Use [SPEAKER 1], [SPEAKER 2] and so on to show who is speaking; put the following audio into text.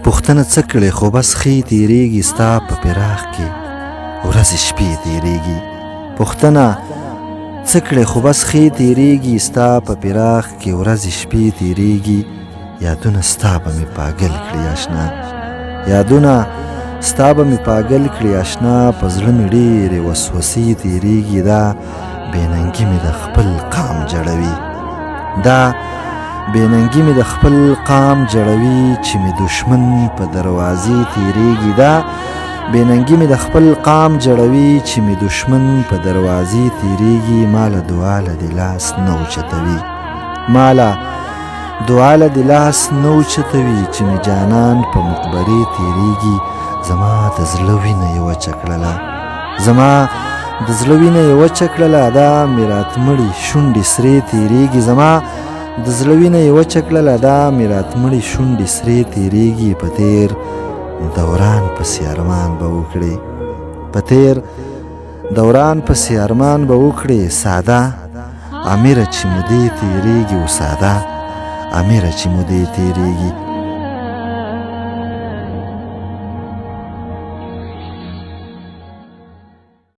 [SPEAKER 1] پوښتنه څه کړې خو بس ښې تېرېږي ستا په فراق کې ورځې شپې تېرېږي. پوښتنه څه کړې خو بس ښې تېرېږي ستا په فراق کې ورځې شپې تېرېږي. یادونه ستا به مې پاگل کړي اشنا، یادونه ستا به مې پاگل کړي اشنا. په زړه مې ډېرې وسوسې تېرېږي. دا بېننګي مې د خپل قام جړوي، دا بېننګي مې د خپل قام جړوي چې مې دشمن په دروازې تېرېږي. دا بېننګي مې د خپل قام جړوي چې مې دشمن په دروازې تېرېږي. ماله دعا له دې لاس نه اوچتوي، ماله دعا له دې لاس نه اوچتوي چې مې جانان په مقبرې تېرېږي. زما د زړه وینه یې وچه کړله، زما د زړه وینه یې وچه کړله. دا مې راتمړې شونډې سرې تېرېږي. زما د زړه وینه یې وچه کړله، دا مې راتمړې شونډې سرې تېرېږي. په تېر دوران پسې ارمان به وکړې، په تېر دوران پسې ارمان به وکړې. ساده امیره چې مودې تېرېږي و ساده امیره چې مودې تېرېږي.